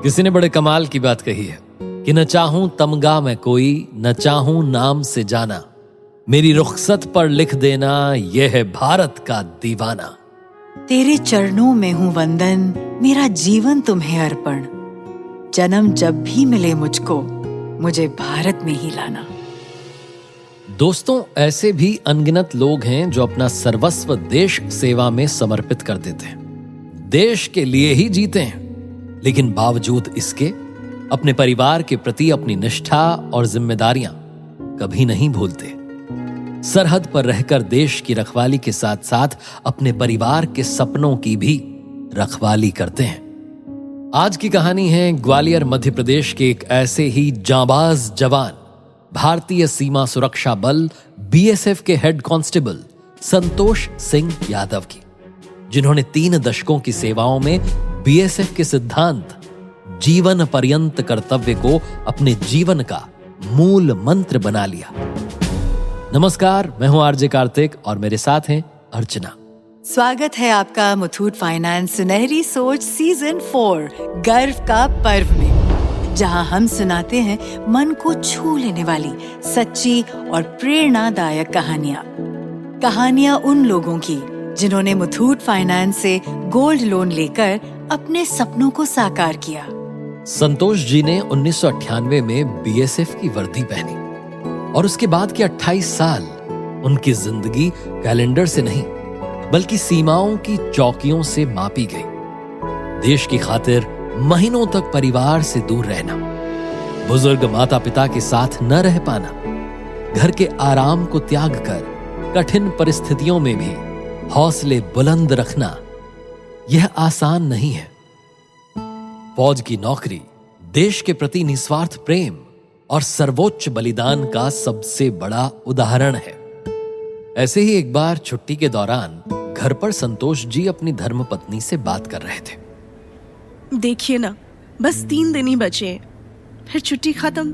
किसी ने बड़े कमाल की बात कही है कि न चाहूं तमगा मैं कोई, न चाहूं नाम से जाना, मेरी रुखसत पर लिख देना, यह है भारत का दीवाना। तेरे चरणों में हूँ वंदन, मेरा जीवन तुम्हें अर्पण। जन्म जब भी मिले मुझको, मुझे भारत में ही लाना। दोस्तों, ऐसे भी अनगिनत लोग हैं जो अपना सर्वस्व देश सेवा में समर्पित कर देते हैं, देश के लिए ही जीते हैं, लेकिन बावजूद इसके अपने परिवार के प्रति अपनी निष्ठा और जिम्मेदारियां कभी नहीं भूलते। सरहद पर रहकर देश की रखवाली के साथ साथ अपने परिवार के सपनों की भी रखवाली करते हैं। आज की कहानी है ग्वालियर मध्य प्रदेश के एक ऐसे ही जांबाज जवान, भारतीय सीमा सुरक्षा बल बीएसएफ के हेड कांस्टेबल संतोष सिंह यादव की, जिन्होंने 3 दशकों की सेवाओं में बीएसएफ के सिद्धांत जीवन पर्यंत कर्तव्य को अपने जीवन का मूल मंत्र बना लिया। नमस्कार, मैं हूं आरजे कार्तिक और मेरे साथ हैं अर्चना। स्वागत है आपका मुथूट फाइनेंस सुनहरी सोच सीजन 4 गर्व का पर्व में, जहां हम सुनाते हैं मन को छू लेने वाली सच्ची और प्रेरणादायक कहानियां उन लोगों की जिन्होंने मुथूट फाइनेंस से गोल्ड लोन लेकर अपने सपनों को साकार किया। संतोष जी ने 1998 में बीएसएफ की वर्दी पहनी और उसके बाद के 28 साल उनकी जिंदगी कैलेंडर से नहीं बल्कि सीमाओं की चौकियों से मापी गई। देश की खातिर महीनों तक परिवार से दूर रहना, बुजुर्ग माता पिता के साथ न रह पाना, घर के आराम को त्याग कर कठिन परिस्थितियों में भी हौसले बुलंद रखना, यह आसान नहीं है। फौज की नौकरी देश के प्रति निस्वार्थ प्रेम और सर्वोच्च बलिदान का सबसे बड़ा उदाहरण है। ऐसे ही एक बार छुट्टी के दौरान घर पर संतोष जी अपनी धर्मपत्नी से बात कर रहे थे। देखिए ना, बस 3 दिन ही बचे हैं, फिर छुट्टी खत्म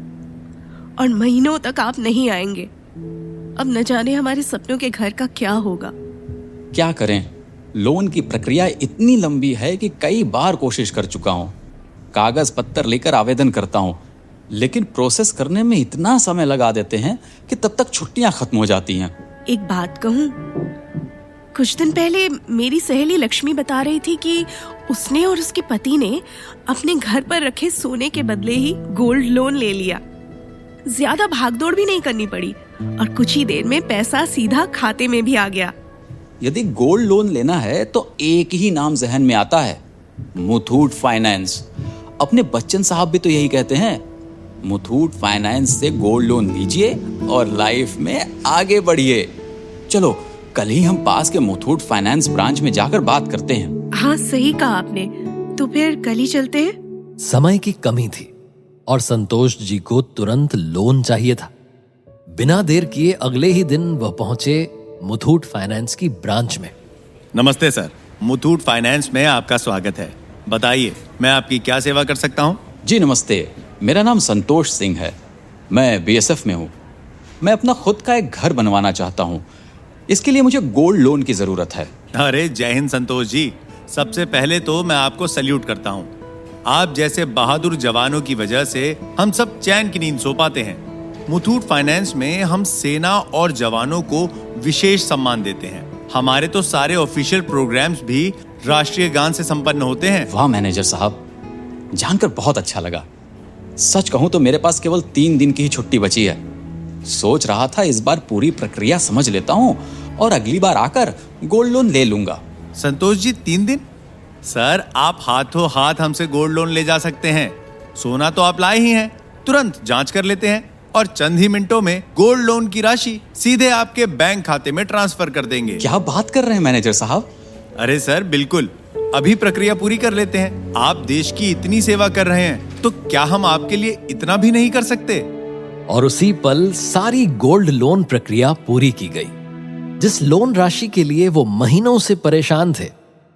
और महीनों तक आप नहीं आएंगे। अब न जाने हमारे सपनों के घर का क्या होगा। क्या करें, लोन की प्रक्रिया इतनी लंबी है कि कई बार कोशिश कर चुका हूँ। कागज पत्तर लेकर आवेदन करता हूँ, लेकिन प्रोसेस करने में इतना समय लगा देते हैं कि तब तक छुट्टियां खत्म हो जाती हैं। एक बात कहूँ, कुछ दिन पहले मेरी सहेली लक्ष्मी बता रही थी कि उसने और उसके पति ने अपने घर पर रखे सोने के बदले ही गोल्ड लोन ले लिया। ज्यादा भागदौड़ भी नहीं करनी पड़ी और कुछ ही देर में पैसा सीधा खाते में भी आ गया। यदि गोल्ड लोन लेना है तो एक ही नाम जहन में आता है, मुथूट फाइनेंस। अपने बच्चन साहब भी तो यही कहते हैं, मुथूट फाइनेंस से गोल्ड लोन लीजिए और लाइफ में आगे बढ़िए। चलो कल ही हम पास के मुथूट फाइनेंस ब्रांच में जाकर बात करते हैं। हाँ, सही कहा आपने, तो फिर कल ही चलते हैं। समय की कमी थी और संतोष जी को तुरंत लोन चाहिए था। बिना देर किए अगले ही दिन वह पहुंचे मुथूट फाइनेंस की ब्रांच में। नमस्ते सर, मुथूट फाइनेंस में आपका स्वागत है। बताइए, मैं आपकी क्या सेवा कर सकता हूँ? जी नमस्ते, मेरा नाम संतोष सिंह है। मैं बीएसएफ में हूँ। मैं अपना खुद का एक घर बनवाना चाहता हूँ। इसके लिए मुझे गोल्ड लोन की जरूरत है। अरे जय हिंद संतोष जी, सबसे पहले तो मैं आपको सैल्यूट करता हूँ। आप जैसे बहादुर जवानों की वजह से हम सब चैन की नींद सो पाते हैं। मुथूट फाइनेंस में हम सेना और जवानों को विशेष सम्मान देते हैं। हमारे तो सारे ऑफिशियल प्रोग्राम्स भी राष्ट्रीय गान से संपन्न होते हैं। वाह मैनेजर साहब, जानकर बहुत अच्छा लगा। सच कहूं तो मेरे पास केवल 3 दिन की ही छुट्टी बची है। सोच रहा था इस बार पूरी प्रक्रिया समझ लेता हूं और अगली बार आकर गोल्ड लोन ले लूंगा। संतोष जी, 3 दिन? सर, आप हाथों हाथ हमसे गोल्ड लोन ले जा सकते हैं। सोना तो आप लाए ही हैं, तुरंत जांच कर लेते हैं और चंद ही मिनटों में गोल्ड लोन की राशि सीधे आपके बैंक खाते में ट्रांसफर कर देंगे। क्या बात कर रहे हैं मैनेजर साहब? अरे सर, बिल्कुल, अभी प्रक्रिया पूरी कर लेते हैं। आप देश की इतनी सेवा कर रहे हैं तो क्या हम आपके लिए इतना भी नहीं कर सकते? और उसी पल सारी गोल्ड लोन प्रक्रिया पूरी की गई। जिस लोन राशि के लिए वो महीनों से परेशान थे,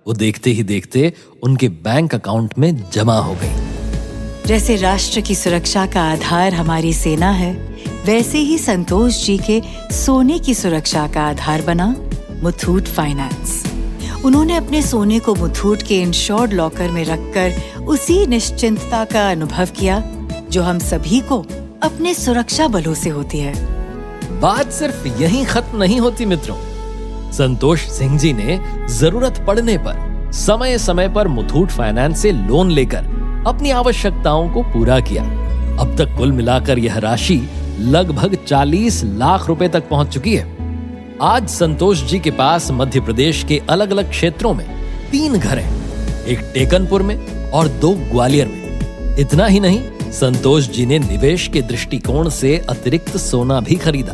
वो देखते ही देखते उनके बैंक अकाउंट में जमा हो गई। जैसे राष्ट्र की सुरक्षा का आधार हमारी सेना है, वैसे ही संतोष जी के सोने की सुरक्षा का आधार बना मुथूट फाइनेंस। उन्होंने अपने सोने को मुथूट के इंश्योर्ड लॉकर में रखकर उसी निश्चिंतता का अनुभव किया जो हम सभी को अपने सुरक्षा बलों से होती है। बात सिर्फ यहीं खत्म नहीं होती मित्रों। संतोष सिंह जी ने जरूरत पड़ने पर समय समय पर मुथूट फाइनेंस से लोन लेकर अपनी आवश्यकताओं को पूरा किया। अब तक कुल मिलाकर यह राशि लगभग 40 लाख रुपए तक पहुंच चुकी है। आज संतोष जी के पास मध्य प्रदेश के अलग अलग क्षेत्रों में 3 घर हैं, एक टेकनपुर में और 2 ग्वालियर में। इतना ही नहीं, संतोष जी ने निवेश के दृष्टिकोण से अतिरिक्त सोना भी खरीदा,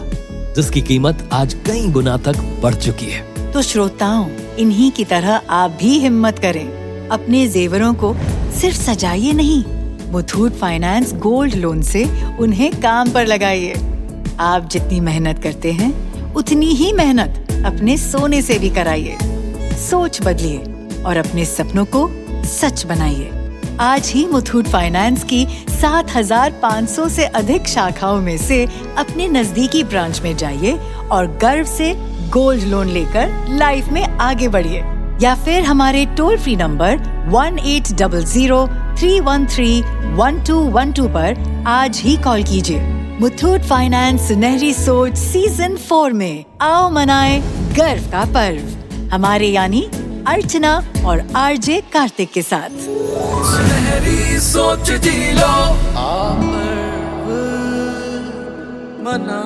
जिसकी कीमत आज कई गुना तक बढ़ चुकी है। तो श्रोताओं, इन्हीं की तरह आप भी हिम्मत करें। अपने जेवरों को सिर्फ सजाइए नहीं, मुथूट फाइनेंस गोल्ड लोन से उन्हें काम पर लगाइए। आप जितनी मेहनत करते हैं उतनी ही मेहनत अपने सोने से भी कराइए। सोच बदलिए और अपने सपनों को सच बनाइए। आज ही मुथूट फाइनेंस की 7,500 से अधिक शाखाओं में से अपने नजदीकी ब्रांच में जाइए और गर्व से गोल्ड लोन लेकर लाइफ में आगे बढ़िए। या फिर हमारे टोल फ्री नंबर 1800-313-1212 पर आज ही कॉल कीजिए। मुथूट फाइनेंस सुनहरी सोच सीजन 4 में आओ मनाएं गर्व का पर्व, हमारे यानी अर्चना और आरजे कार्तिक के साथ। सुनहरी सोच जी लो, आ पर्व मना